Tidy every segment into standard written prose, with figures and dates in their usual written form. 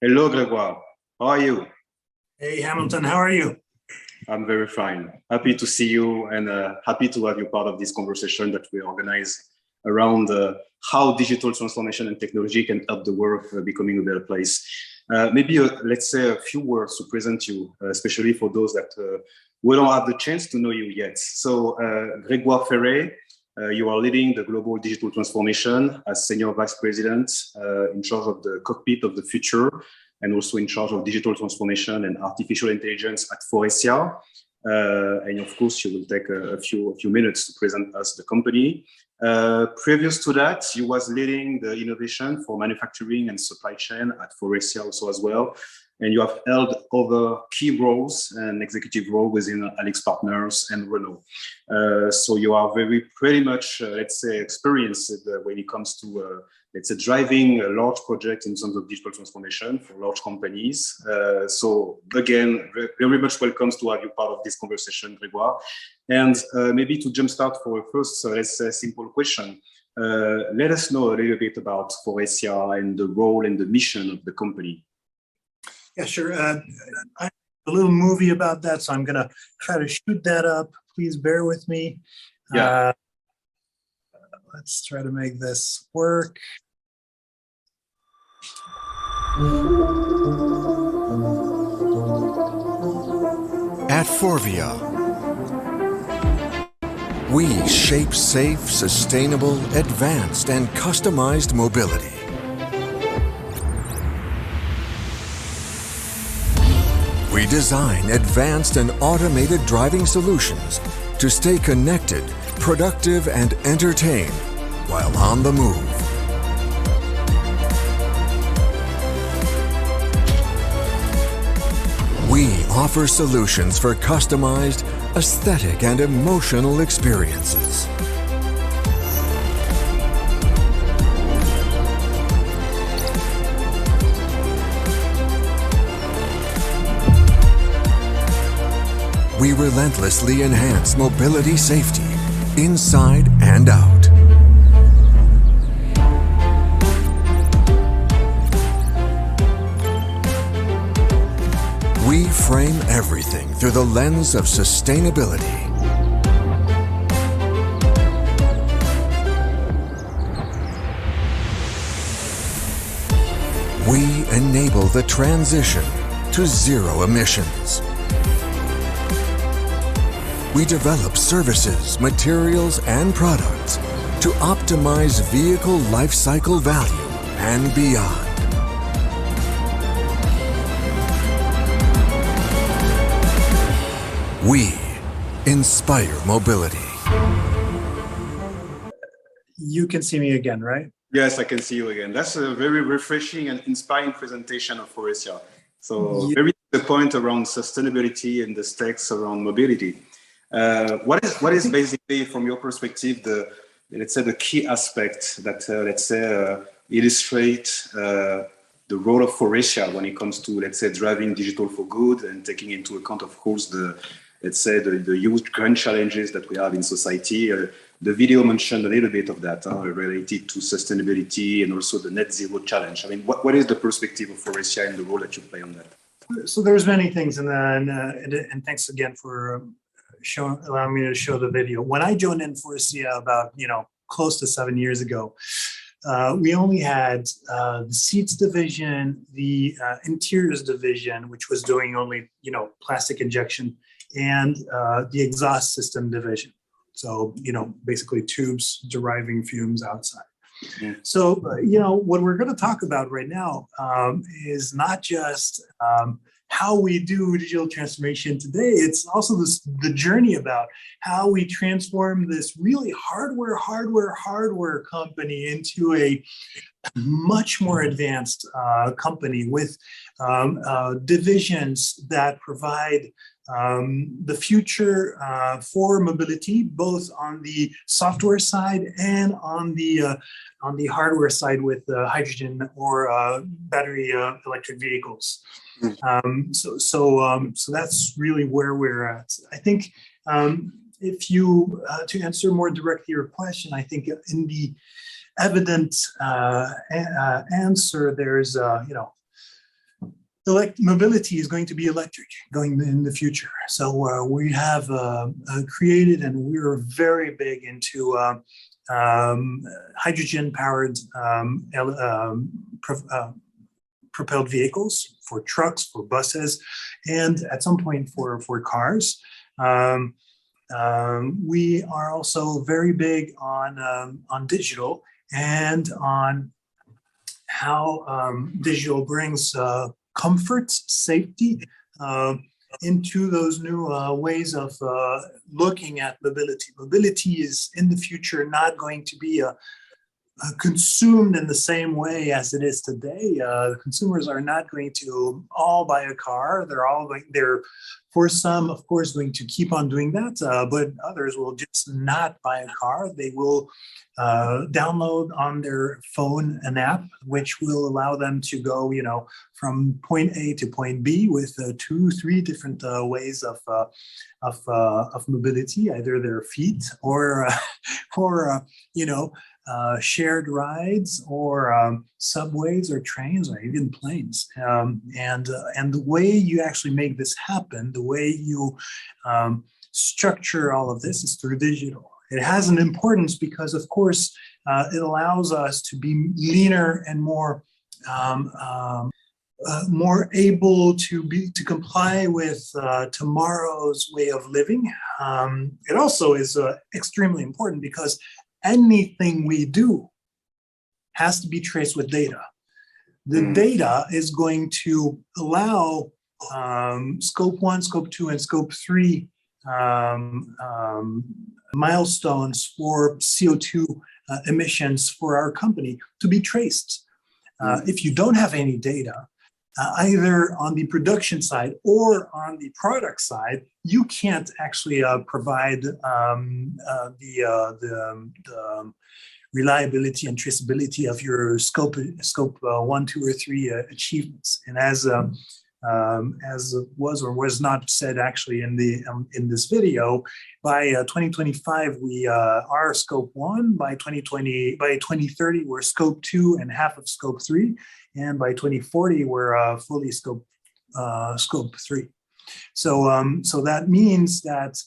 Hello, Grégoire. How are you? Hey, Hamilton, how are you? I'm very fine. Happy to see you and happy to have you part of this conversation that we organize around how digital transformation and technology can help the world becoming a better place. Maybe let's say a few words to present you, especially for those that we don't have the chance to know you yet. So, Grégoire Ferre, you are leading the global digital transformation as Senior Vice President in charge of the cockpit of the future and also in charge of digital transformation and artificial intelligence at Faurecia. And of course, you will take a few minutes to present us the company. Previous to that, you was leading the innovation for manufacturing and supply chain at Faurecia also as well. And you have held other key roles and executive role within Alex Partners and Renault. So you are pretty much, let's say, experienced when it comes to, let's say, driving a large project in terms of digital transformation for large companies. So again, very much welcome to have you part of this conversation, Grégoire. And maybe to jumpstart for a first, let's say, simple question. Let us know a little bit about Faurecia and the role and the mission of the company. Yeah, sure. I have a little movie about that, so I'm going to try to shoot that up. Please bear with me. Yeah. Let's try to make this work. At Faurecia, we shape safe, sustainable, advanced, and customized mobility. We design advanced and automated driving solutions to stay connected, productive, and entertained while on the move. We offer solutions for customized, aesthetic, and emotional experiences. We relentlessly enhance mobility safety, inside and out. We frame everything through the lens of sustainability. We enable the transition to zero emissions. We develop services, materials, and products to optimize vehicle life cycle value and beyond. We inspire mobility. You can see me again, right? Yes, I can see you again. That's a very refreshing and inspiring presentation of Faurecia. So very to the point around sustainability and the stakes around mobility. What is basically, from your perspective, the key aspect that illustrate the role of Faurecia when it comes to driving digital for good and taking into account, of course, the huge grand challenges that we have in society. The video mentioned a little bit of that related to sustainability and also the net zero challenge. I mean, what is the perspective of Faurecia and the role that you play on that? So there's many things, and thanks again for allowing me to show the video. When I joined in Faurecia about close to 7 years ago, we only had the seats division, the interiors division, which was doing only plastic injection, and the exhaust system division. So basically tubes deriving fumes outside. Yeah. So what we're going to talk about right now is not just how we do digital transformation today. It's also the journey about how we transform this really hardware company into a much more advanced company with divisions that provide the future for mobility, both on the software side and on the hardware side with hydrogen or battery electric vehicles. So that's really where we're at. I think if you to answer more directly your question, I think in the evident answer, there's mobility is going to be electric going in the future. So we have created, and we're very big into hydrogen-powered propelled vehicles for trucks, for buses, and at some point for cars. We are also very big on digital and on how digital brings comfort, safety into those new ways of looking at mobility. Mobility is in the future not going to be consumed in the same way as it is today. Consumers are not going to all buy a car. They're for some, of course, going to keep on doing that, but others will just not buy a car. They will download on their phone an app which will allow them to go, from point A to point B with 2-3 different ways of mobility, either their feet or shared rides or subways or trains or even planes. And the way you actually make this happen, the way you structure all of this is through digital. It has an importance because, of course, it allows us to be leaner and more able to comply with tomorrow's way of living. It also is extremely important because anything we do has to be traced with data. The data is going to allow scope 1, scope 2, and scope 3 milestones for CO2 emissions for our company to be traced. If you don't have any data, either on the production side or on the product side, you can't actually provide the reliability and traceability of your scope 1, 2, or 3 achievements. And as was or was not said actually in this video, by 2025 we are scope 1. By 2030 we're scope 2 and half of scope 3, and by 2040 we're fully scope 3. So that means that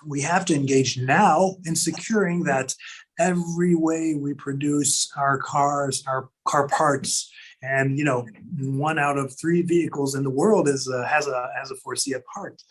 we have to engage now in securing that every way we produce our cars, our car parts, and 1 out of 3 vehicles in the world has a Faurecia part.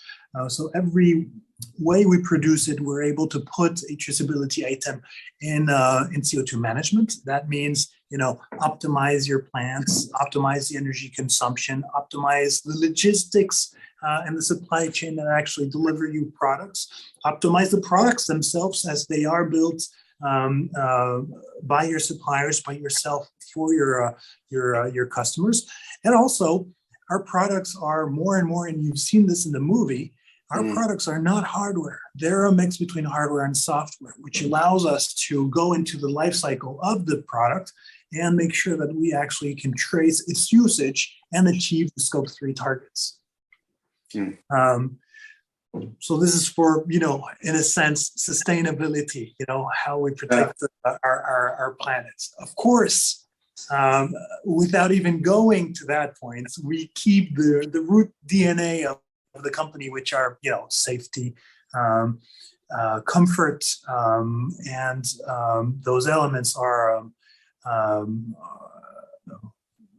So every way we produce it, we're able to put a traceability item in CO2 management. That means optimize your plants, optimize the energy consumption, optimize the logistics and the supply chain that actually deliver you products, optimize the products themselves as they are built by your suppliers, by yourself, for your customers. And also, our products are more and more, and you've seen this in the movie, our products are not hardware. They're a mix between hardware and software, which allows us to go into the life cycle of the product and make sure that we actually can trace its usage and achieve the scope 3 targets. So this is for, in a sense, sustainability, how we protect our planets. Of course, without even going to that point, we keep the root DNA of the company, which are, safety, comfort, and those elements are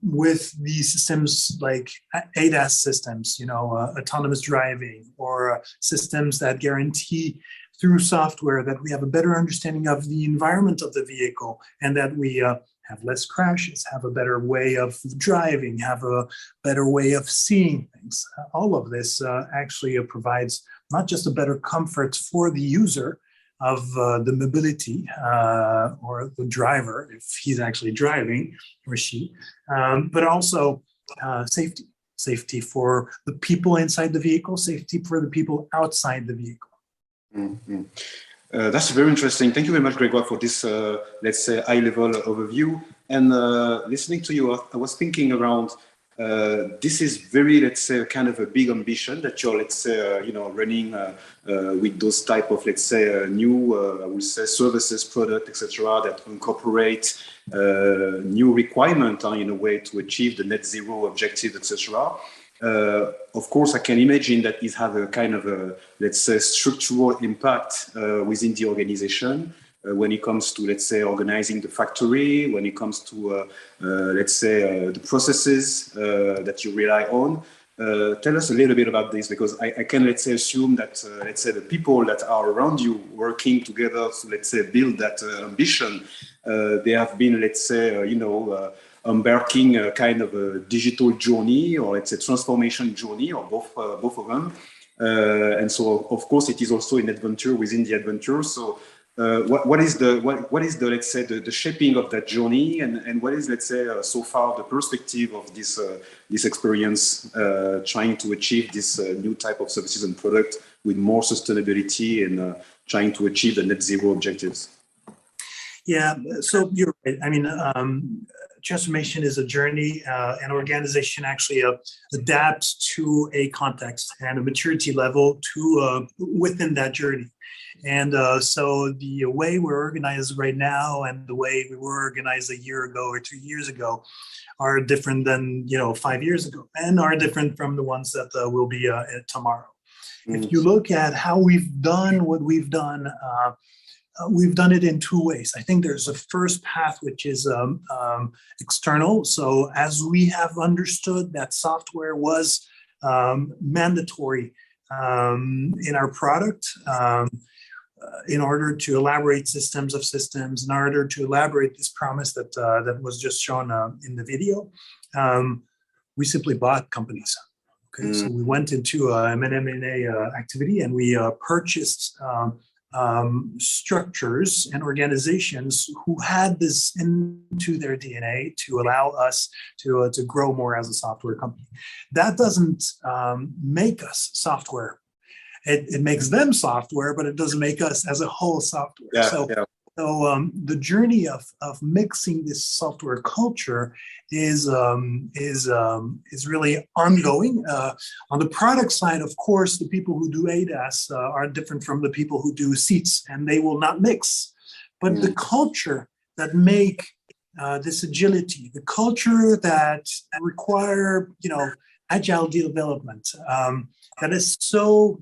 with the systems like ADAS systems, autonomous driving, or systems that guarantee through software that we have a better understanding of the environment of the vehicle, and that we have less crashes, have a better way of driving, have a better way of seeing things. All of this actually provides not just a better comfort for the user of the mobility or the driver, if he's actually driving or she, but also safety for the people inside the vehicle, safety for the people outside the vehicle. That's very interesting. Thank you very much, Grégoire, for this, let's say, high-level overview. And listening to you, I was thinking around this is very, let's say, kind of a big ambition that you're, let's say, running with those type of, let's say, new, I would say, services, product, etc., that incorporate new requirement in a way to achieve the net zero objective, etc. Of course, I can imagine that it has a kind of a, let's say, structural impact within the organization. When it comes to, let's say, organizing the factory, when it comes to, let's say, the processes that you rely on. Tell us a little bit about this, because I can, let's say, assume that, let's say, the people that are around you working together to, let's say, build that ambition, they have been, let's say, embarking a kind of a digital journey, or let's say transformation journey, or both of them. And so, of course, it is also an adventure within the adventure. So, what is the let's say the shaping of that journey, and what is, let's say, so far the perspective of this experience trying to achieve this new type of services and product with more sustainability and trying to achieve the net zero objectives? Yeah, so you're right. I mean, transformation is a journey. An organization actually adapts to a context and a maturity level to within that journey. And so the way we're organized right now and the way we were organized a year ago or 2 years ago are different than 5 years ago, and are different from the ones that will be tomorrow. If you look at how we've done what we've done it in two ways. I think there's a first path, which is external. So as we have understood that software was mandatory in our product, in order to elaborate systems of systems, in order to elaborate this promise that was just shown in the video, we simply bought companies. Okay, so we went into an M&A activity, and we purchased structures and organizations who had this into their DNA to allow us to grow more as a software company. That doesn't make us software. It makes them software, but it doesn't make us as a whole software. Yeah, so yeah. So the journey of mixing this software culture is really ongoing. On the product side, of course, the people who do ADAS are different from the people who do seats, and they will not mix. But the culture that make this agility, the culture that require agile development, that is so,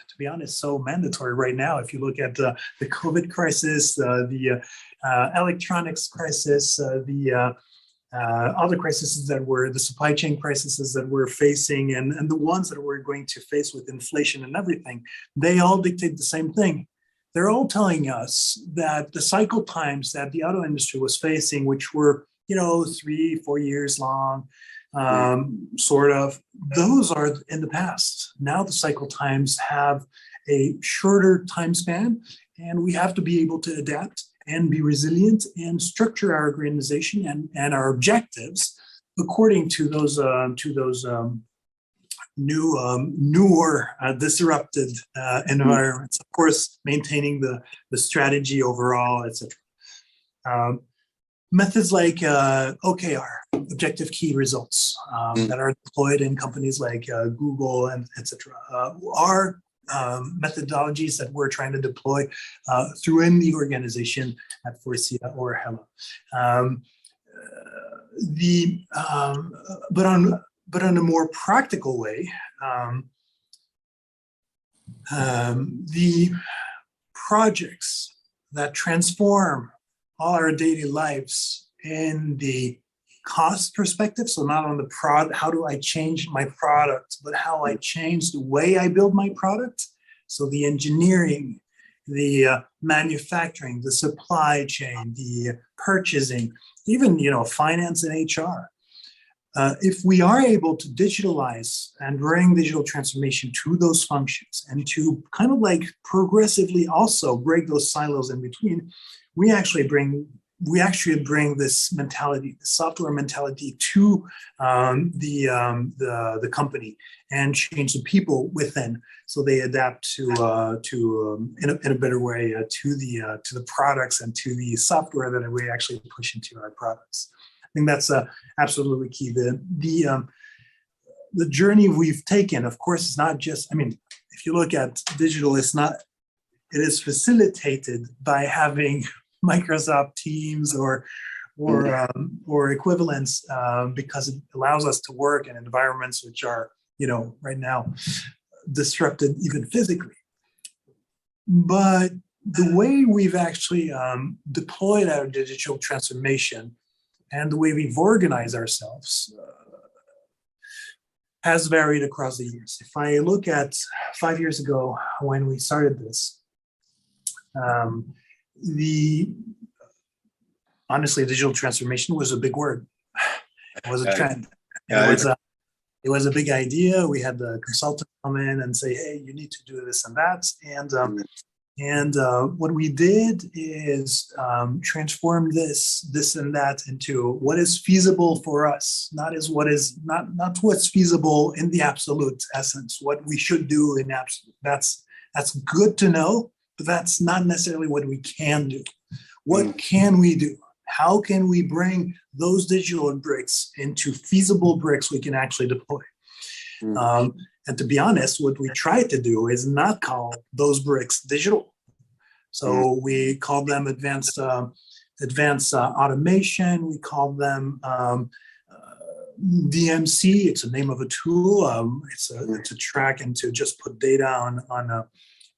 to be honest, so mandatory right now. If you look at the COVID crisis, the electronics crisis, the other crises that were the supply chain crises that we're facing, and the ones that we're going to face with inflation and everything, they all dictate the same thing. They're all telling us that the cycle times that the auto industry was facing, which were 3-4 years long, sort of, those are in the past. Now the cycle times have a shorter time span, and we have to be able to adapt and be resilient and structure our organization and our objectives according to those newer disrupted environments. Of course, maintaining the strategy overall, etc. Methods like OKR, objective key results, that are deployed in companies like Google and etc. Are methodologies that we're trying to deploy through the organization at Faurecia or Hella. But on a more practical way, the projects that transform all our daily lives in the cost perspective, so not on the how do I change my product, but how I change the way I build my product. So the engineering, the manufacturing, the supply chain, the purchasing, even finance and HR. If we are able to digitalize and bring digital transformation to those functions and to kind of like progressively also break those silos in between, we actually bring this mentality, the software mentality, to the company and change the people within, so they adapt in a better way to the products and to the software that we actually push into our products. think that's absolutely key. The journey we've taken, of course, is not just, I mean, if you look at digital, it is facilitated by having Microsoft Teams or equivalents, because it allows us to work in environments which are, right now disrupted even physically. But the way we've actually deployed our digital transformation and the way we've organized ourselves has varied across the years. If I look at 5 years ago when we started this, honestly, digital transformation was a big word. It was a trend. It was a big idea. We had the consultant come in and say, "Hey, you need to do this and that." And what we did is transform this and that into what is feasible for us, not what's feasible in the absolute essence, what we should do in absolute. That's good to know, but that's not necessarily what we can do. What can we do? How can we bring those digital bricks into feasible bricks we can actually deploy? And to be honest, what we tried to do is not call those bricks digital. So we call them advanced automation. We call them DMC. It's a name of a tool. It's a track and to just put data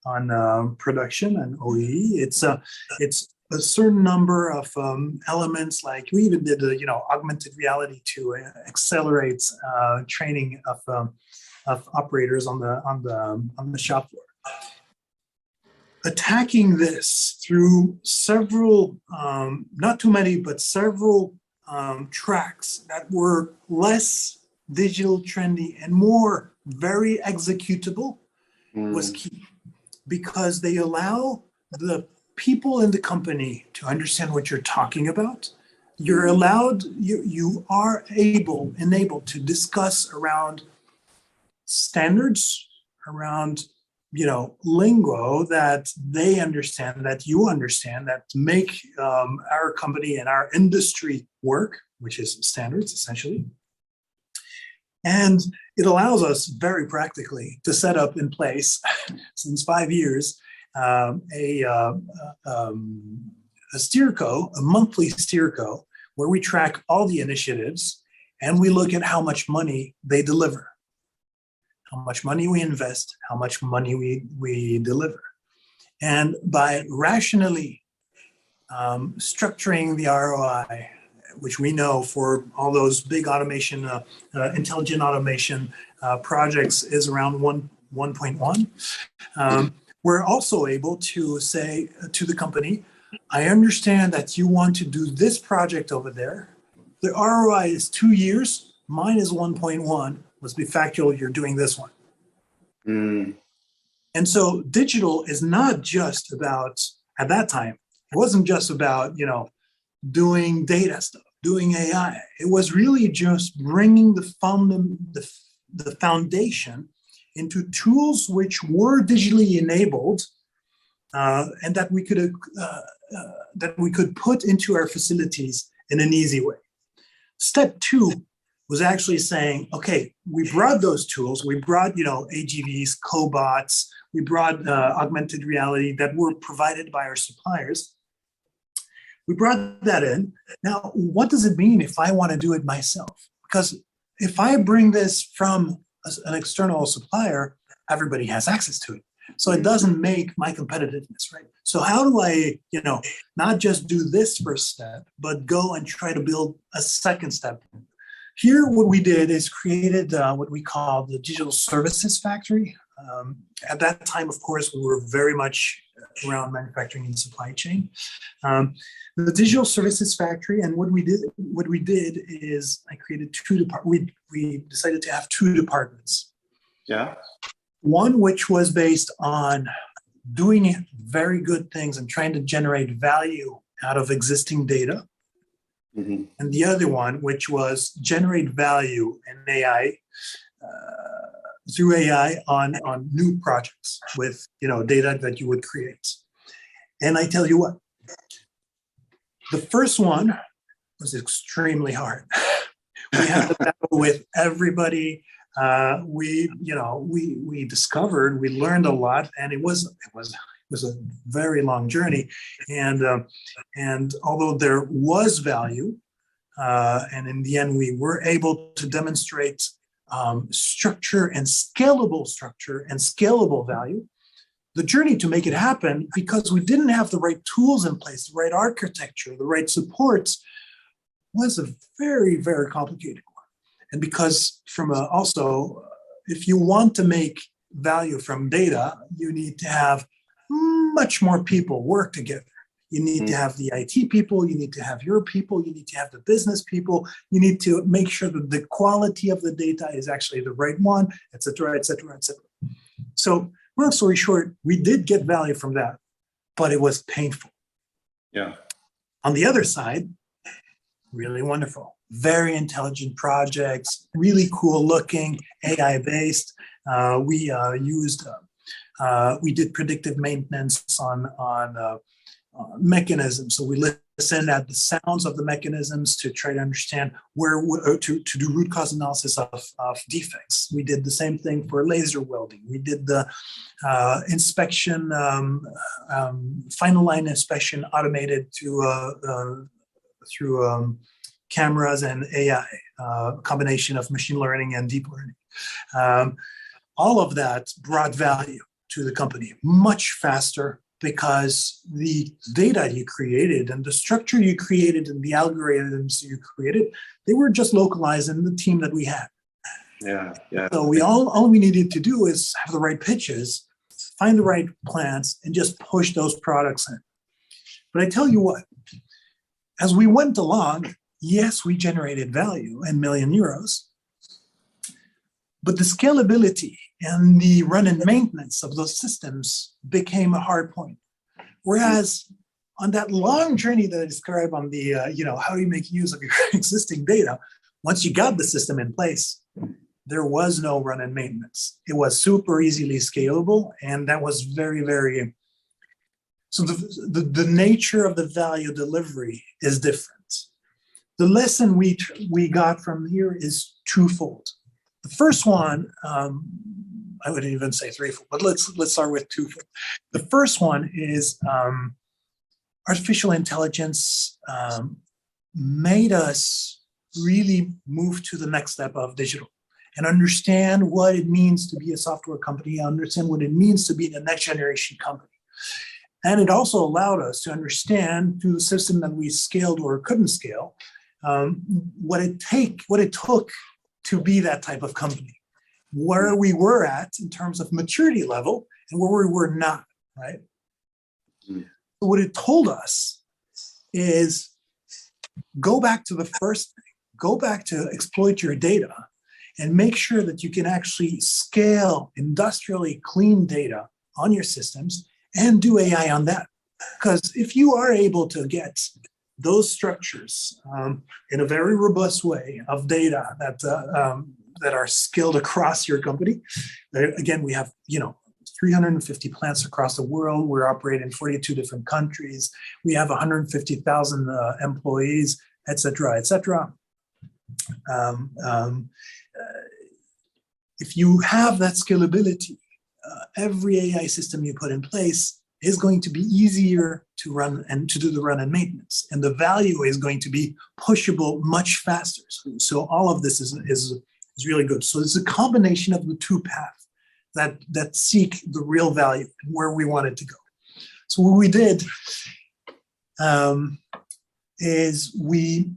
on production and OEE. It's a certain number of elements. Like we even did augmented reality to accelerate training of operators on the shop floor. Attacking this through several, not too many, but several tracks that were less digital trendy and more very executable was key, because they allow the people in the company to understand what you're talking about. You are enabled to discuss around standards, around lingo that they understand, that you understand, that make our company and our industry work, which is standards essentially. And it allows us very practically to set up in place, since 5 years, a steerco, a monthly steerco, where we track all the initiatives and we look at how much money they deliver, how much money we invest, how much money we deliver. And by rationally structuring the ROI, which we know for all those big automation, intelligent automation projects is around 1.1, we're also able to say to the company, I understand that you want to do this project over there. The ROI is 2 years, mine is 1.1. Let's be factual, you're doing this one. And so digital is not just about, at that time, it wasn't just about, doing data stuff, doing AI. It was really just bringing the foundation into tools which were digitally enabled and that we could put into our facilities in an easy way. Step 2 was actually saying, okay, we brought those tools, we brought, AGVs, cobots, we brought augmented reality that were provided by our suppliers. We brought that in. Now, what does it mean if I want to do it myself? Because if I bring this from an external supplier, everybody has access to it. So it doesn't make my competitiveness, right? So how do I, not just do this first step, but go and try to build a second step? Here, what we did is created what we call the Digital Services Factory. At that time, of course, we were very much around manufacturing and supply chain. The Digital Services Factory, and what we did is I created two departments. We decided to have 2 departments. Yeah. One which was based on doing very good things and trying to generate value out of existing data. Mm-hmm. And the other one, which was generate value in AI, through AI on new projects with data that you would create. And I tell you what, the first one was extremely hard. We had to battle with everybody. We discovered, we learned a lot, and it was a very long journey. And although there was value, and in the end, we were able to demonstrate structure and scalable value. The journey to make it happen, because we didn't have the right tools in place, the right architecture, the right supports, was a very, very complicated one. And because if you want to make value from data, you need to have much more people work together. You need to have the IT people, you need to have your people, you need to have the business people, you need to make sure that the quality of the data is actually the right one, et cetera, et cetera, et cetera. So, long story short, we did get value from that, but it was painful. Yeah. On the other side, really wonderful, very intelligent projects, really cool looking, AI-based. We did predictive maintenance on mechanisms. So we listened at the sounds of the mechanisms to try to understand to do root cause analysis of defects. We did the same thing for laser welding. We did the inspection, final line inspection automated through cameras and AI, combination of machine learning and deep learning. All of that brought value to the company much faster, because the data you created and the structure you created and the algorithms you created, they were just localized in the team that we had. Yeah. So all we needed to do is have the right pitches, find the right plants, and just push those products in. But I tell you what, as we went along, yes, we generated value in million euros, but the scalability and the run and maintenance of those systems became a hard point. Whereas on that long journey that I described on the, how do you make use of your existing data, once you got the system in place, there was no run and maintenance. It was super easily scalable, and that was very, very, so the nature of the value delivery is different. The lesson we got from here is twofold. The first one, I wouldn't even say threefold, but let's start with twofold. The first one is artificial intelligence made us really move to the next step of digital and understand what it means to be a software company, understand what it means to be the next generation company. And it also allowed us to understand through the system that we scaled or couldn't scale, what it took to be that type of company, where we were at in terms of maturity level and where we were not, right? So what it told us is go back to the first thing, go back to exploit your data and make sure that you can actually scale industrially clean data on your systems and do AI on that. Because if you are able to get those structures in a very robust way of data that are scaled across your company. Again, we have 350 plants across the world. We're operating in 42 different countries. We have 150,000 employees, et cetera, et cetera. If you have that scalability, every AI system you put in place is going to be easier to run and to do the run and maintenance. And the value is going to be pushable much faster. So all of this is really good. So it's a combination of the two paths that seek the real value and where we wanted to go. So what we did is we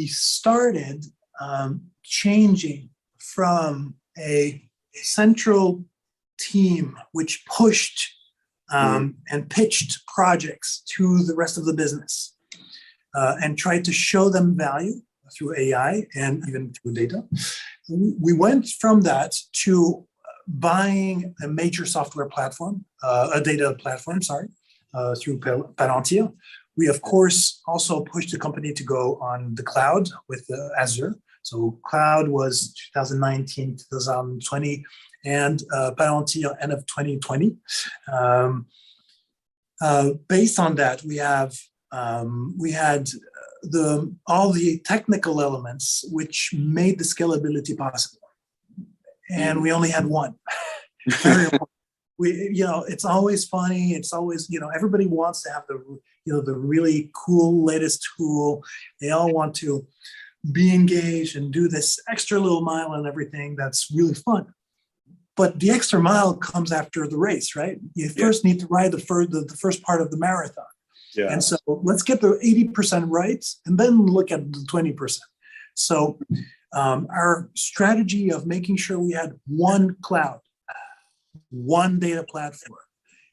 started changing from a central team which pushed and pitched projects to the rest of the business and tried to show them value through AI and even through data. We went from that to buying a major software platform, a data platform, through Palantir. We, of course, also pushed the company to go on the cloud with Azure. So cloud was 2019, 2020, and Palantir end of 2020. Based on that, we have we had all the technical elements which made the scalability possible, and we only had one. It's always funny. It's always, everybody wants to have the really cool latest tool. They all want to be engaged and do this extra little mile and everything. That's really fun. But the extra mile comes after the race, right? You first need to ride the first part of the marathon. Yeah. And so let's get the 80% right, and then look at the 20%. So our strategy of making sure we had one cloud, one data platform,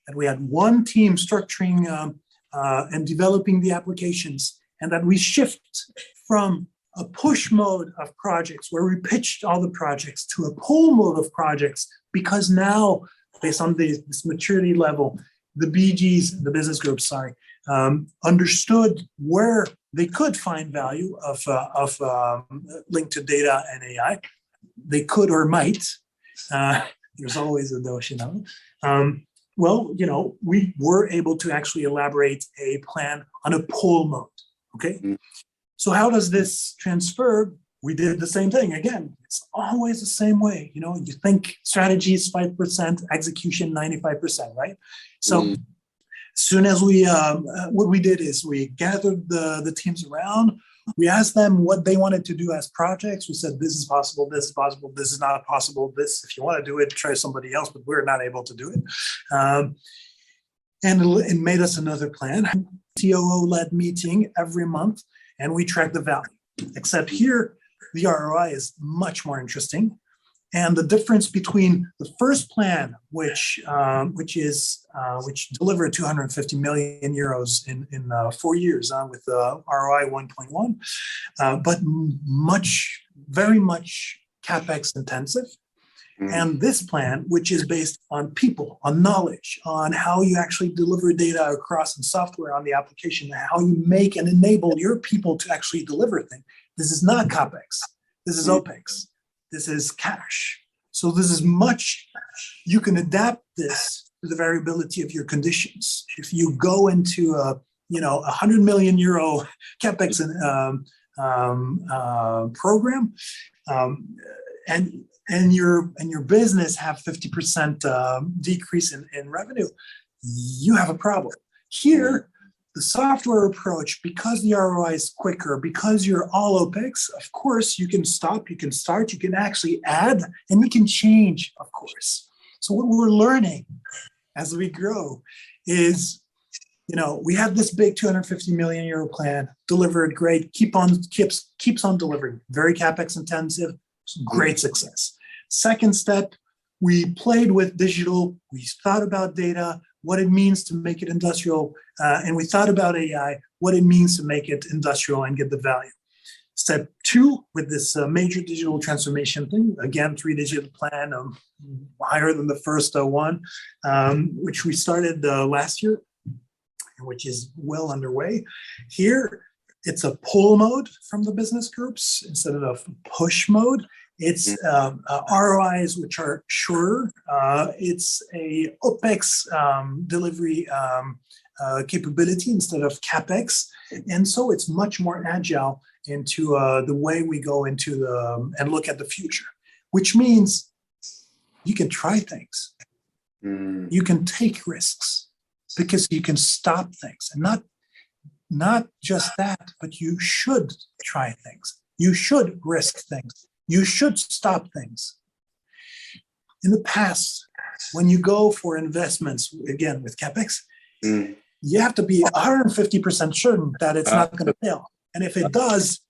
and we had one team structuring and developing the applications, and that we shift from a push mode of projects where we pitched all the projects to a pull mode of projects, because now, based on this maturity level, the BGs, the business groups, understood where they could find value of linked to data and AI. They could or might. There's always a notion of it. We were able to actually elaborate a plan on a pull mode. Okay. Mm-hmm. So how does this transfer? We did the same thing. Again, it's always the same way. You think strategy is 5%, execution 95%, right? So as soon as what we did is we gathered the teams around. We asked them what they wanted to do as projects. We said, this is possible, this is possible, this is not possible. This, if you want to do it, try somebody else, but we're not able to do it. And it made us another plan. COO-led meeting every month, and we track the value. Except here, the ROI is much more interesting. And the difference between the first plan, which delivered 250 million euros in 4 years with ROI 1.1, but very much CapEx intensive. And this plan, which is based on people, on knowledge, on how you actually deliver data across and software on the application, and how you make and enable your people to actually deliver things. This is not CapEx. This is OpEx. This is cash. So this is you can adapt this to the variability of your conditions. If you go into a 100 million euro CapEx program, and your business have 50% decrease in revenue, you have a problem. Here, the software approach, because the ROI is quicker, because you're all OpEx, of course, you can stop, you can start, you can actually add, and you can change, of course. So what we're learning as we grow is, we have this big 250 million euro plan, delivered great, keeps on delivering, very CapEx intensive, great success. Second step, we played with digital, we thought about data, what it means to make it industrial, and we thought about AI, what it means to make it industrial and get the value. Step 2, with this major digital transformation thing, again, 3-digit plan, higher than the first one, which we started last year, which is well underway. Here, it's a pull mode from the business groups instead of a push mode. It's ROIs, which are shorter. It's a OpEx delivery capability instead of CapEx. And so it's much more agile into the way we go into and look at the future, which means you can try things. You can take risks because you can stop things. And not just that, but you should try things. You should risk things. You should stop things. In the past, when you go for investments, again, with CapEx, you have to be 150% certain that it's not going to fail. And if it does,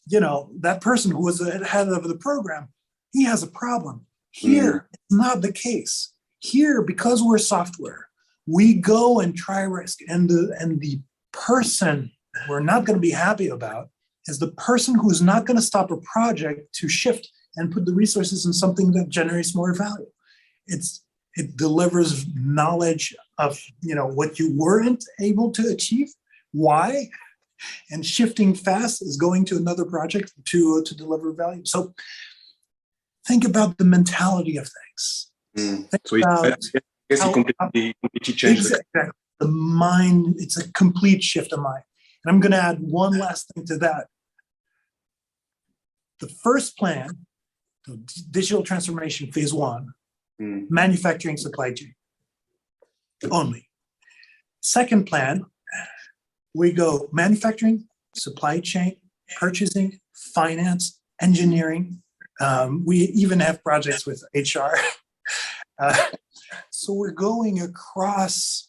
that person who was the head of the program, he has a problem. Here, it's not the case. Here, because we're software, we go and try risk. And the person we're not going to be happy about is the person who's not going to stop a project to shift and put the resources in something that generates more value. It delivers knowledge of what you weren't able to achieve, why, and shifting fast is going to another project to deliver value. So think about the mentality of things. So it's completely changed. Exactly. The mind, it's a complete shift of mind. And I'm going to add one last thing to that. The first plan, the digital transformation phase 1, manufacturing supply chain only. Second plan, we go manufacturing, supply chain, purchasing, finance, engineering. We even have projects with HR. So we're going across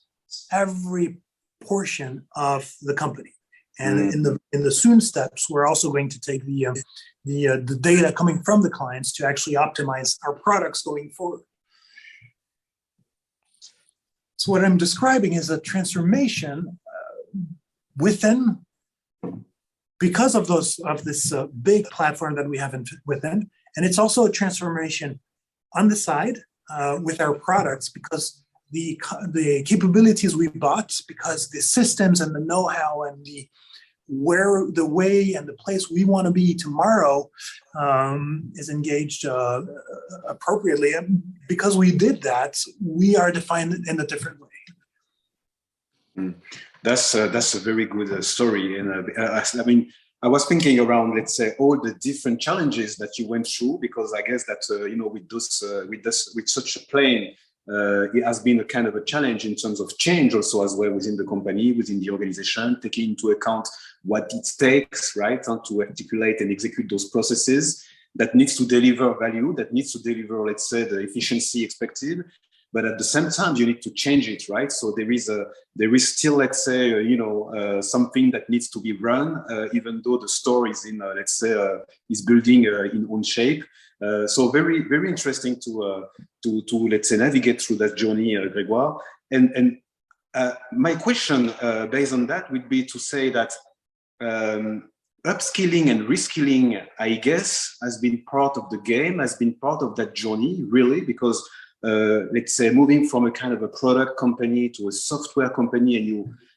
every portion of the company. And in the soon steps, we're also going to take the data coming from the clients to actually optimize our products going forward. So what I'm describing is a transformation within, because of this big platform that we have within, and it's also a transformation on the side with our products, because the capabilities we bought, because the systems and the know-how and the way and the place we want to be tomorrow is engaged appropriately. And because we did that, we are defined in a different way. That's a very good story. And I mean, I was thinking around, let's say, all the different challenges that you went through, because I guess that with such a plane, it has been a kind of a challenge in terms of change also as well within the company, within the organization, taking into account what it takes, right, and to articulate and execute those processes that needs to deliver value, that needs to deliver, let's say, the efficiency expected. But at the same time, you need to change it, right? So there is still, let's say, something that needs to be run, even though the store is in, let's say, is building in own shape. So very, very interesting to let's say navigate through that journey, Grégoire. And my question based on that would be to say that upskilling and reskilling, I guess, has been part of the game, has been part of that journey, really, because let's say moving from a kind of a product company to a software company, and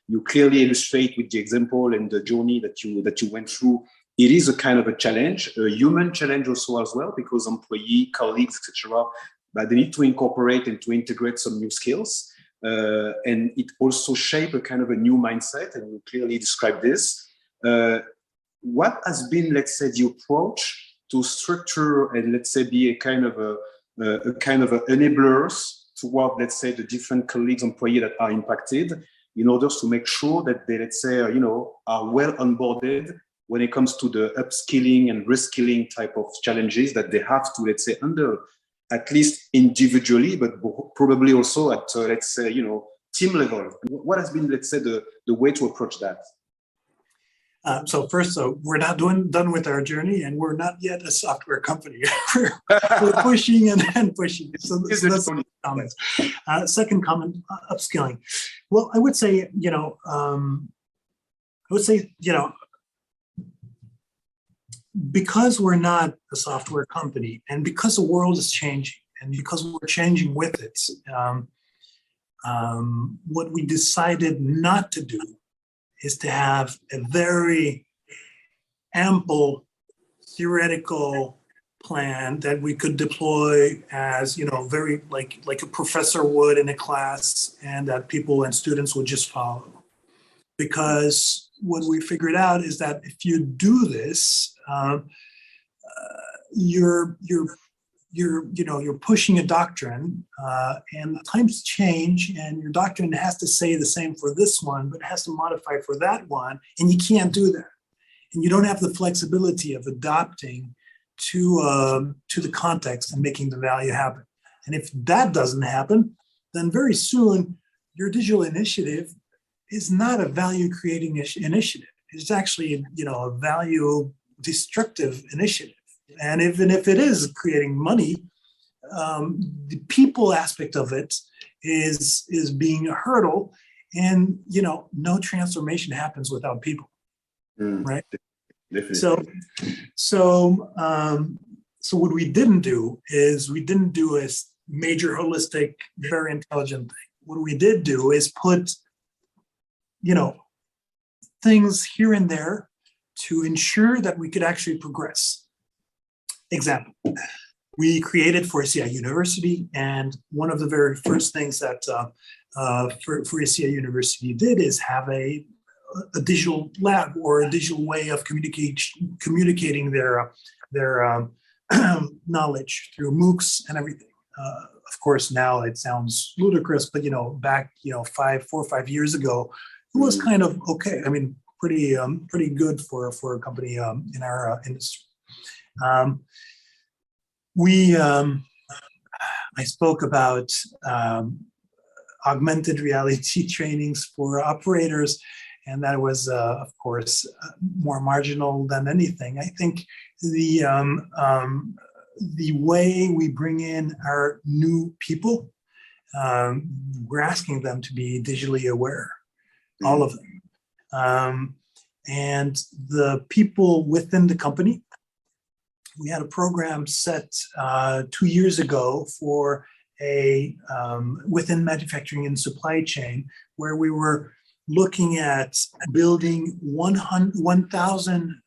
you clearly illustrate with the example and the journey that you went through. It is a kind of a challenge, a human challenge also as well, because employee, colleagues, etc., but they need to incorporate and to integrate some new skills. And it also shapes a kind of a new mindset, and you clearly describe this. What has been, let's say, the approach to structure and, let's say, be a kind of enablers toward, let's say, the different colleagues, employees that are impacted, in order to make sure that they, let's say, are well onboarded when it comes to the upskilling and reskilling type of challenges that they have to, let's say, handle, at least individually, but probably also at, let's say, team level. What has been, let's say, the way to approach that? So first, we're not done with our journey, and we're not yet a software company. we're pushing and pushing. So that's one comment. Second comment, upskilling. Well, I would say, because we're not a software company, and because the world is changing, and because we're changing with it, what we decided not to do is to have a very ample theoretical plan that we could deploy as, very like a professor would in a class, and that people and students would just follow. Because what we figured out is that if you do this, you're pushing a doctrine, and times change, and your doctrine has to say the same for this one, but it has to modify for that one, and you can't do that. And you don't have the flexibility of adapting to the context and making the value happen. And if that doesn't happen, then very soon your digital initiative is not a value creating initiative. It's actually, a value destructive initiative. And even if it is creating money, the people aspect of it is being a hurdle, and no transformation happens without people, right? Definitely. So what we didn't do is a major holistic, very intelligent thing. What we did do is put, things here and there to ensure that we could actually progress. Example, we created Faurecia University, and one of the very first things that Faurecia University did is have a a digital lab or a digital way of communicating their knowledge through MOOCs and everything. Of course, now it sounds ludicrous, but back 4 or 5 years ago, it was kind of okay. I mean, pretty good for a company in our industry. I spoke about augmented reality trainings for operators, and that was, of course, more marginal than anything. I think the way we bring in our new people, we're asking them to be digitally aware, all of them. And the people within the company, we had a program set 2 years ago for within manufacturing and supply chain, where we were looking at building 1,000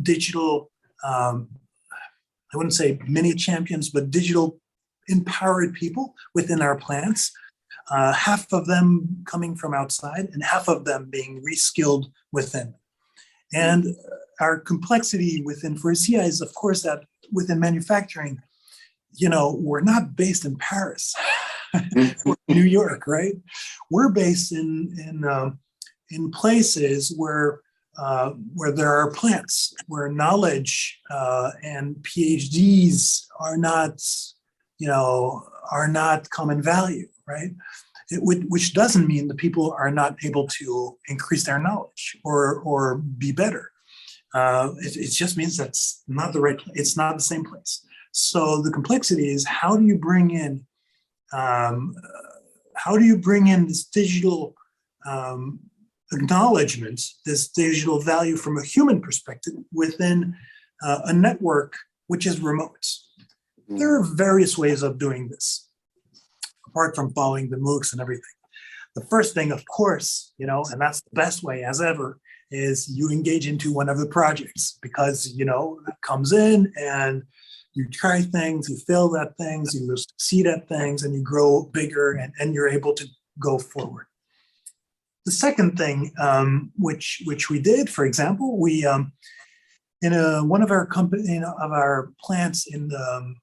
digital, I wouldn't say mini champions, but digital empowered people within our plants, half of them coming from outside and half of them being reskilled within. And our complexity within Faurecia is, of course, that within manufacturing, we're not based in Paris or New York, right? We're based in places where there are plants, where knowledge and PhDs are not common value, right? Which doesn't mean the people are not able to increase their knowledge or be better. It just means that's not the right place. It's not the same place. So the complexity is, how do you bring in this digital acknowledgement, this digital value from a human perspective within a network which is remote? There are various ways of doing this, apart from following the MOOCs and everything. The first thing, of course, and that's the best way as ever, is you engage into one of the projects, because, it comes in and you try things, you fail at things, you succeed at things, and you grow bigger and you're able to go forward. The second thing, which we did, for example, we in one of our our plants in the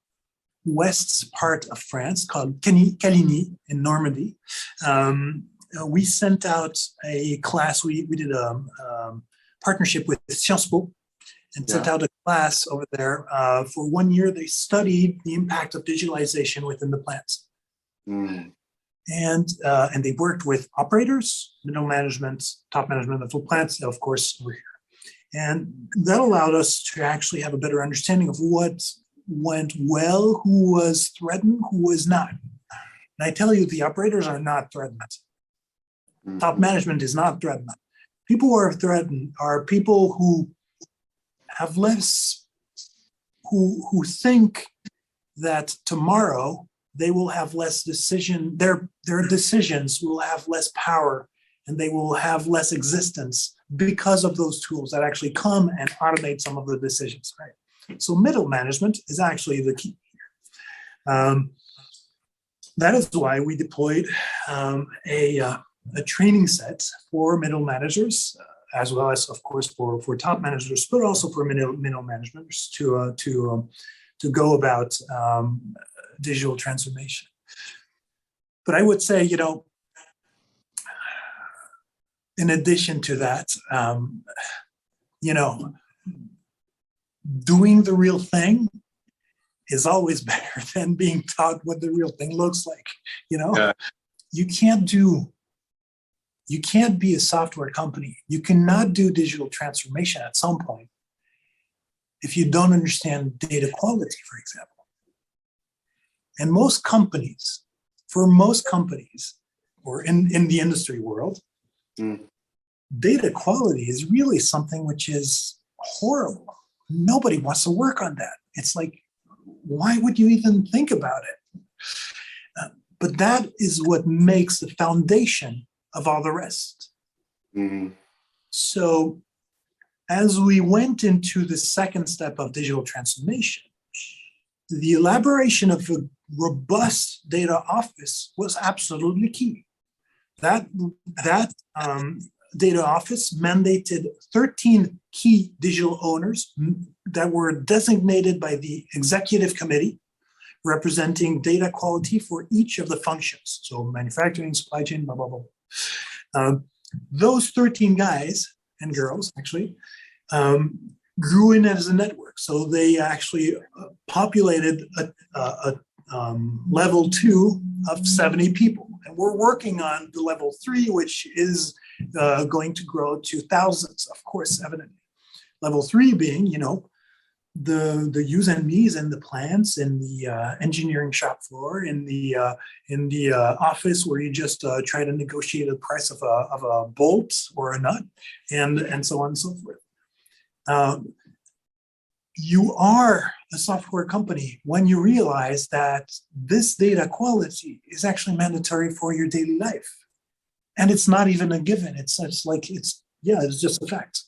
west part of France, called Caligny in Normandy, we sent out a class. We did a partnership with Sciences Po and sent out a class over there. For 1 year, they studied the impact of digitalization within the plants. And they worked with operators, middle management, top management of the plants, of course, over here. And that allowed us to actually have a better understanding of what went well, who was threatened, who was not. And I tell you, the operators are not threatened. Top management is not threatened. People who are threatened are people who have less, who think that tomorrow they will have less decision, their decisions will have less power, and they will have less existence because of those tools that actually come and automate some of the decisions, right? So middle management is actually the key here. That is why we deployed a training set for middle managers, as well as, of course, for top managers, but also for middle managers to go about digital transformation. But I would say, in addition to that, doing the real thing is always better than being taught what the real thing looks like. You can't be a software company. You cannot do digital transformation at some point if you don't understand data quality, for example. And most companies, or in the industry world, data quality is really something which is horrible. Nobody wants to work on that. It's like, why would you even think about it? But that is what makes the foundation of all the rest. So as we went into the second step of digital transformation, the elaboration of a robust data office was absolutely key. That data office mandated 13 key digital owners that were designated by the executive committee representing data quality for each of the functions. So manufacturing, supply chain, blah, blah, blah. Those 13 guys and girls actually grew in as a network. So they actually populated a level 2 of 70 people. And we're working on the level 3, which is going to grow to thousands, of course, evidently. Level 3 being, the yous and me's in the plants, in the engineering shop floor, in the office where you just try to negotiate the price of a bolt or a nut, and so on and so forth. You are a software company when you realize that this data quality is actually mandatory for your daily life, and it's not even a given. It's it's just a fact.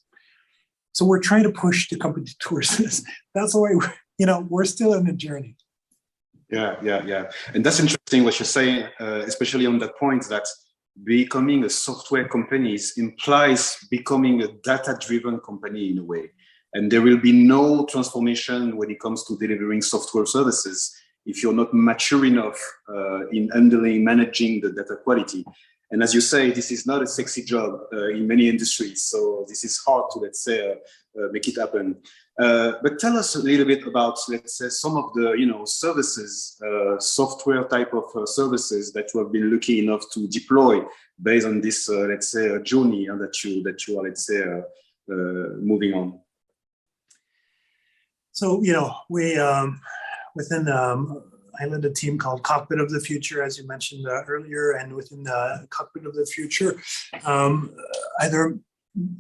So we're trying to push the company towards this. That's why we're still in the journey. Yeah. And that's interesting what you're saying, especially on that point that becoming a software company implies becoming a data-driven company in a way. And there will be no transformation when it comes to delivering software services if you're not mature enough in handling, managing the data quality. And as you say, this is not a sexy job in many industries. So this is hard to, let's say, make it happen. But tell us a little bit about, let's say, some of the, services, software type of services that you have been lucky enough to deploy based on this, let's say, journey that you are, let's say, moving on. So, we within I led a team called Cockpit of the Future, as you mentioned earlier, and within the Cockpit of the Future, either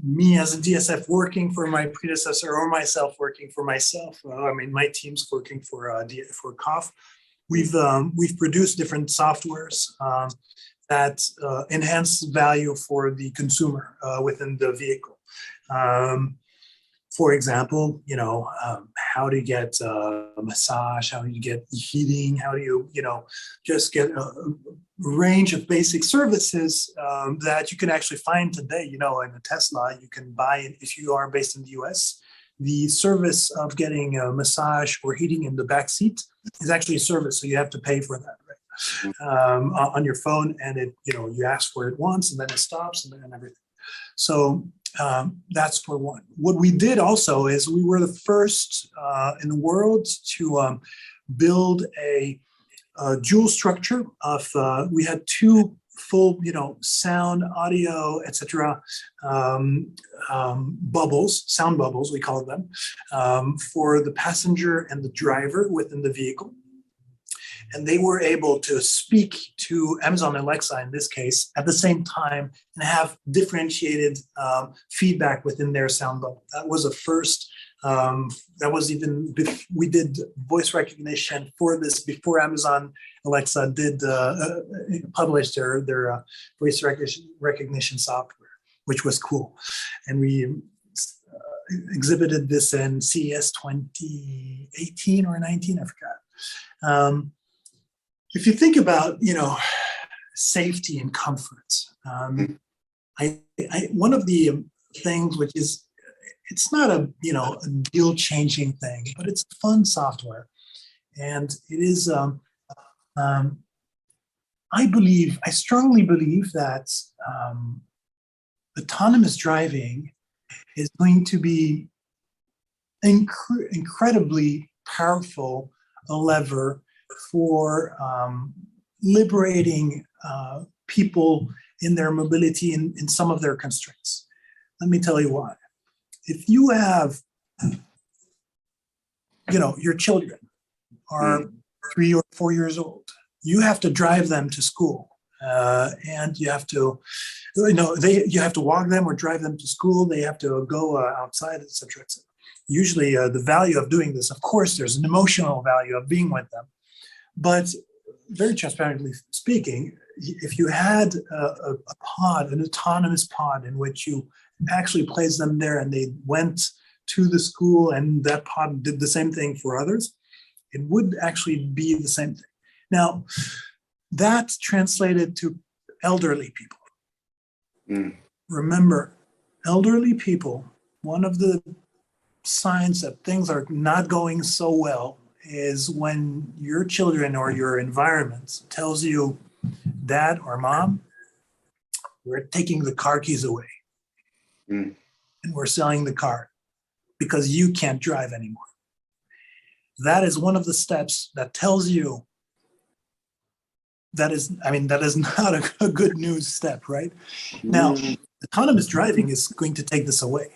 me as a DSF working for my predecessor or myself working for myself. My team's working for COF. We've produced different softwares that enhance value for the consumer within the vehicle. For example, how to get a massage, how do you get heating, how do you, just get a range of basic services that you can actually find today. In a Tesla, you can buy, if you are based in the US, the service of getting a massage or heating in the back seat is actually a service, so you have to pay for that, right? On your phone, and it, you ask for it once, and then it stops, and then everything. So that's for one. What we did also is we were the first in the world to build a dual structure of, we had two full, sound, audio, etc. Bubbles, sound bubbles, we call them, for the passenger and the driver within the vehicle. And they were able to speak to Amazon Alexa, in this case, at the same time and have differentiated feedback within their sound bubble. That was a first. That was even, we did voice recognition for this before Amazon Alexa did publish their voice recognition software, which was cool. And we exhibited this in CES 2018 or 19, I forgot. If you think about, safety and comfort, one of the things which is, it's not a deal-changing thing, but it's fun software, and it is. I strongly believe that autonomous driving is going to be incredibly powerful a lever for liberating people in their mobility in some of their constraints. Let me tell you why. If you have, your children are 3 or 4 years old, you have to drive them to school, and you have to, you have to walk them or drive them to school. They have to go outside, etc., etc. Usually, the value of doing this, of course, there's an emotional value of being with them. But very transparently speaking, if you had a pod, an autonomous pod in which you actually placed them there and they went to the school and that pod did the same thing for others, it would actually be the same thing. Now, that translated to elderly people. remember, elderly people, one of the signs that things are not going so well is when your children or your environment tells you, Dad or Mom, we're taking the car keys away and we're selling the car because you can't drive anymore. That is one of the steps that tells you that is not a good news step, right? Now, autonomous driving is going to take this away.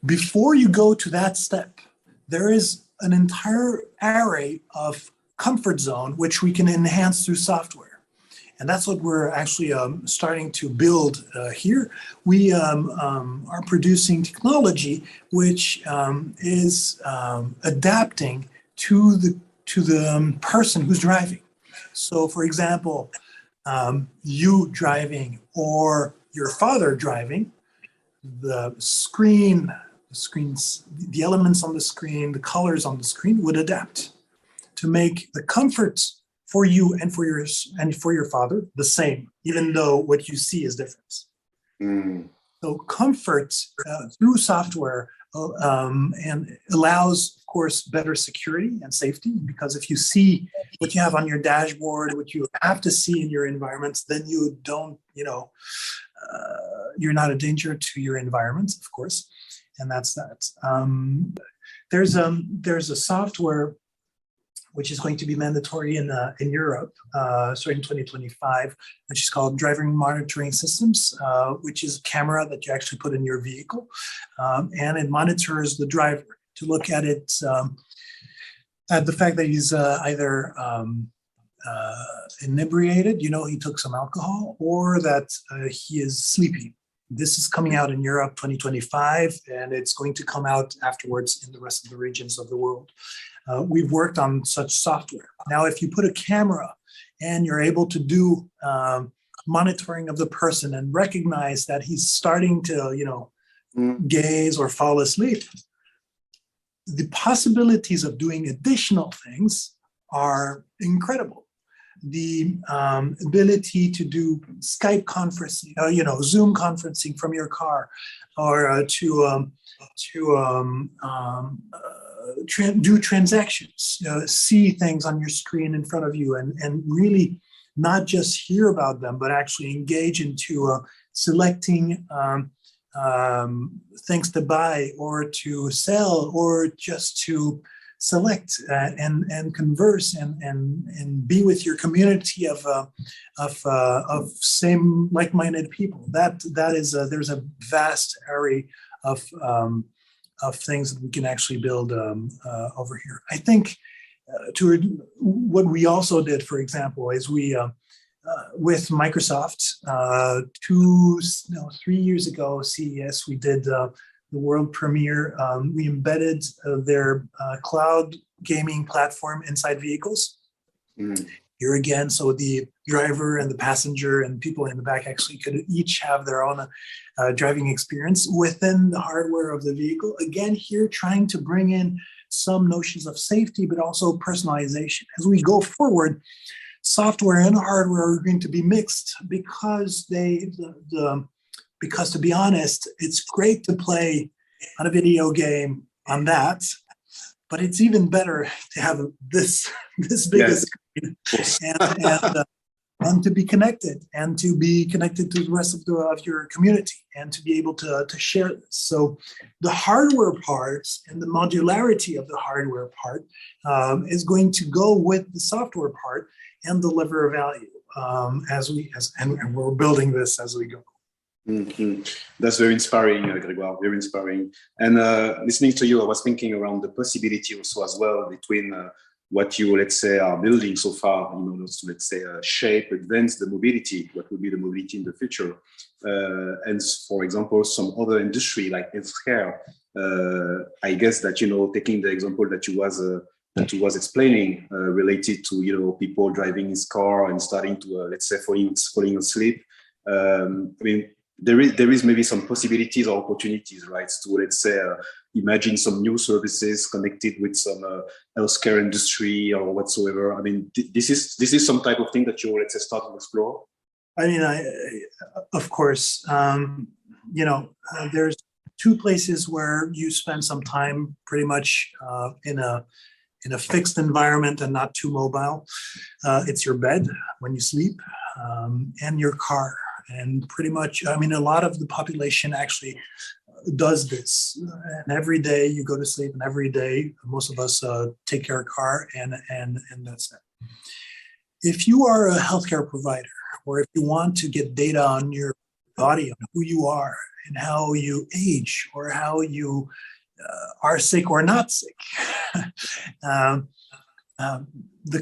Before you go to that step, there is an entire array of comfort zone which we can enhance through software. And that's what we're actually starting to build here. We are producing technology which is adapting to the person who's driving. So, for example, you driving or your father driving, the elements on the screen, the colors on the screen would adapt to make the comfort for you and for your father the same, even though what you see is different. So comfort through software and allows, of course, better security and safety, because if you see what you have on your dashboard, what you have to see in your environments, then you don't, you're not a danger to your environment, of course, and that's that. There's a software which is going to be mandatory in Europe, starting in 2025, which is called Driving Monitoring Systems, which is a camera that you actually put in your vehicle, and it monitors the driver to look at it, at the fact that he's either inebriated, he took some alcohol, or that he is sleepy. This is coming out in Europe 2025, and it's going to come out afterwards in the rest of the regions of the world. We've worked on such software. Now, if you put a camera and you're able to do monitoring of the person and recognize that he's starting to, gaze or fall asleep, the possibilities of doing additional things are incredible. The ability to do Skype conferencing, Zoom conferencing from your car, or do transactions, see things on your screen in front of you, and really not just hear about them, but actually engage into selecting things to buy or to sell, or just to select and converse and be with your community of same like-minded people. That is there's a vast array of things that we can actually build over here. I think what we also did, for example, is we with Microsoft 3 years ago, CES, we did the world premiere. We embedded their cloud gaming platform inside vehicles. Here again, so the driver and the passenger and people in the back actually could each have their own driving experience within the hardware of the vehicle. Again, here trying to bring in some notions of safety, but also personalization. As we go forward, software and hardware are going to be mixed, because because to be honest, it's great to play on a video game on that, but it's even better to have this big a screen and to be connected, and to be connected to the rest of your community, and to be able to share this. So the hardware parts and the modularity of the hardware part is going to go with the software part and deliver value and we're building this as we go. That's very inspiring, Grégoire, very inspiring. And listening to you, I was thinking around the possibility also as well between what you, let's say, are building so far in order to, let's say, shape, advance the mobility, what will be the mobility in the future. And for example, some other industry like healthcare, I guess that, taking the example that you was explaining related to, people driving his car and starting to, let's say, falling asleep. There is maybe some possibilities or opportunities, right, to, let's say, imagine some new services connected with some healthcare industry or whatsoever. This is some type of thing that you, let's say, start to explore. Of course, there's two places where you spend some time pretty much in a fixed environment and not too mobile. It's your bed when you sleep, and your car. And pretty much, a lot of the population actually does this. And every day you go to sleep, and every day most of us take your car, and that's it. If you are a healthcare provider, or if you want to get data on your body, on who you are and how you age, or how you are sick or not sick, the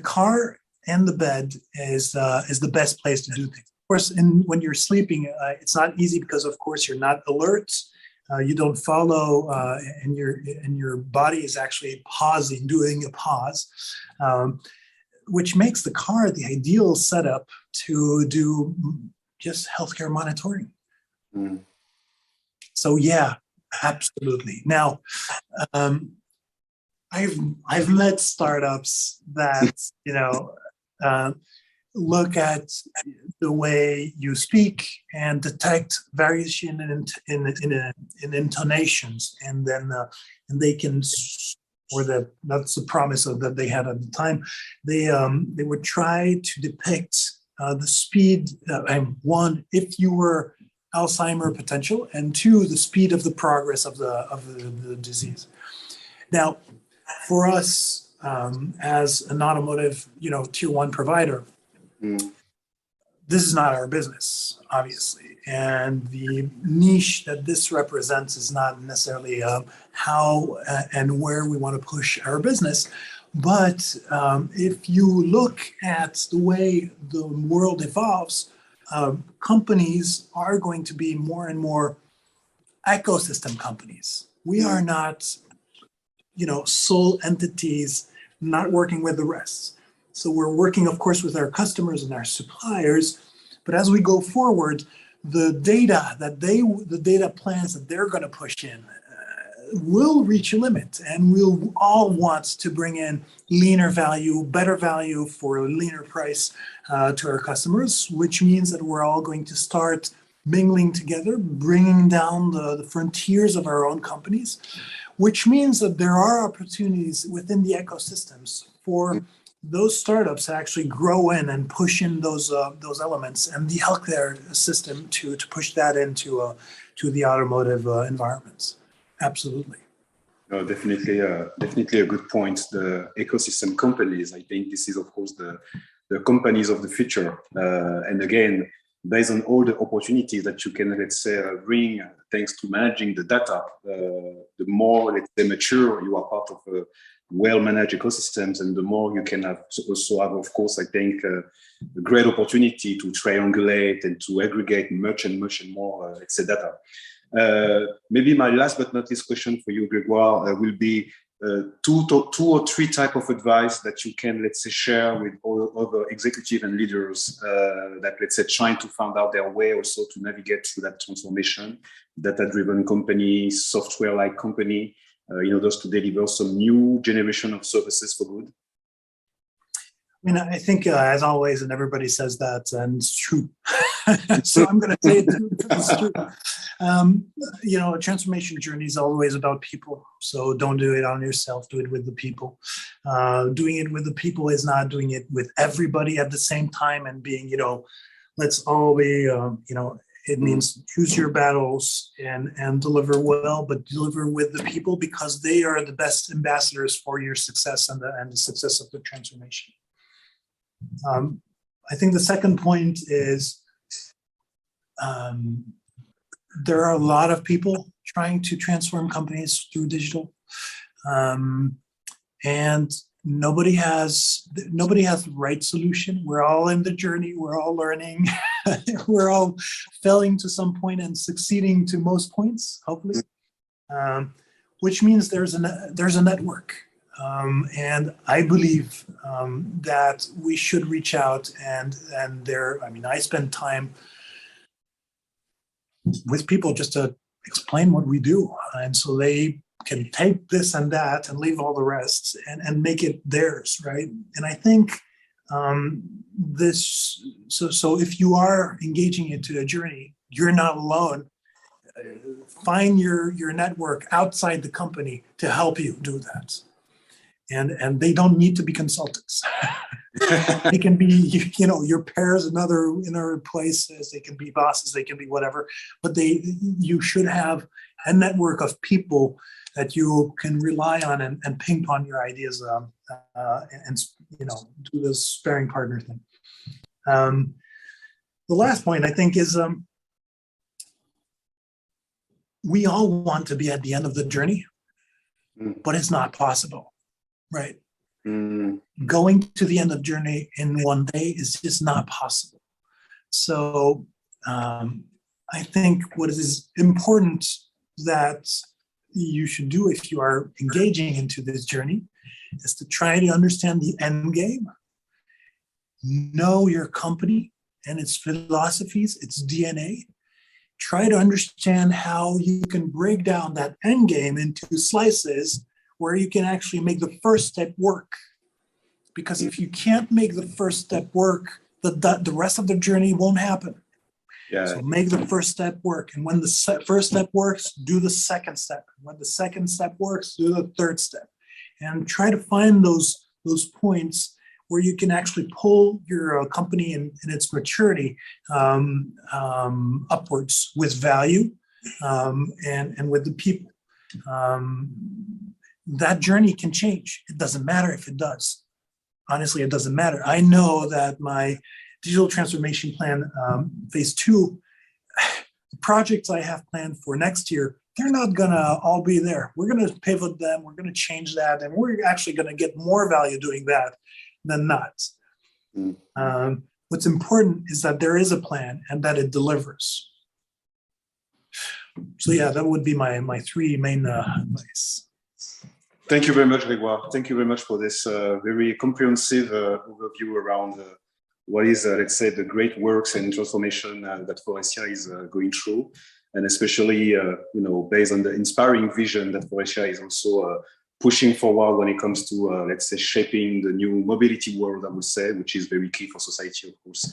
car and the bed is the best place to do things. Of course, when you're sleeping, it's not easy because, of course, you're not alert. You don't follow, and your body is actually pausing, doing a pause, which makes the car the ideal setup to do just healthcare monitoring. Mm. So yeah, absolutely. Now, I've met startups that look at the way you speak and detect variation in intonations, and then and they can, that's the promise that they had at the time. They would try to depict the speed. One, if you were Alzheimer potential, and two, the speed of the progress of the disease. Now, for us as an automotive, tier one provider, this is not our business, obviously, and the niche that this represents is not necessarily how and where we want to push our business. But if you look at the way the world evolves, companies are going to be more and more ecosystem companies. We are not, sole entities not working with the rest. So we're working, of course, with our customers and our suppliers. But as we go forward, the data plans that they're going to push in will reach a limit, and we'll all want to bring in leaner value, better value for a leaner price to our customers, which means that we're all going to start mingling together, bringing down the frontiers of our own companies, which means that there are opportunities within the ecosystems for those startups actually grow in and push in those elements, and the healthcare system to push that into to the automotive environments. Absolutely. No, definitely a good point. The ecosystem companies, I think this is, of course, the companies of the future. And again, based on all the opportunities that you can, let's say, bring thanks to managing the data, the more, let's say, mature you are part of a well-managed ecosystems, and the more you can also have, of course, I think, a great opportunity to triangulate and to aggregate much and more, let's say, data. Maybe my last but not least question for you, Grégoire, will be two or three type of advice that you can, let's say, share with all other executive and leaders that, let's say, trying to find out their way also to navigate through that transformation, data-driven company, software-like company, in order to deliver some new generation of services for good? I think, as always, and everybody says that, and it's true. So I'm going to say it's true. A transformation journey is always about people. So don't do it on yourself. Do it with the people. Doing it with the people is not doing it with everybody at the same time and being, let's all be, it means choose your battles and deliver well, but deliver with the people, because they are the best ambassadors for your success and the success of the transformation. I think the second point is there are a lot of people trying to transform companies through digital, and nobody has the right solution. We're all in the journey. We're all learning. We're all failing to some point and succeeding to most points, hopefully, which means there's a network. And I believe that we should reach out and I spend time with people just to explain what we do. And so they can take this and that and leave all the rest and make it theirs, right? And I think so if you are engaging into a journey, you're not alone. find your network outside the company to help you do that. And they don't need to be consultants. They can be, your peers in other places. They can be bosses. They can be whatever. But you should have a network of people that you can rely on and ping pong your ideas and do this sparring partner thing. The last point I think is we all want to be at the end of the journey, but it's not possible. Right. Going to the end of the journey in one day is just not possible. So I think what is important that you should do if you are engaging into this journey is to try to understand the end game, know your company and its philosophies, its DNA. Try to understand how you can break down that end game into slices where you can actually make the first step work. Because if you can't make the first step work, the rest of the journey won't happen. Yeah. So make the first step work. And when the first step works, do the second step. When the second step works, do the third step. And try to find those points where you can actually pull your company in its maturity upwards with value and with the people. That journey can change. It doesn't matter if it does. Honestly, it doesn't matter. I know that my digital transformation plan, phase 2, the projects I have planned for next year, they're not gonna all be there. We're gonna pivot them, we're gonna change that, and we're actually gonna get more value doing that than not. What's important is that there is a plan and that it delivers. So yeah, that would be my 3 main advice. Thank you very much, Grégoire. Thank you very much for this very comprehensive overview around what is, let's say, the great works and transformation that Faurecia is going through, and especially, based on the inspiring vision that Faurecia is also pushing forward when it comes to, let's say, shaping the new mobility world, I would say, which is very key for society, of course.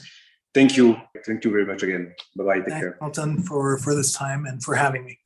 Thank you. Thank you very much again. Bye-bye. Take care. Thanks, Elton, for this time and for having me.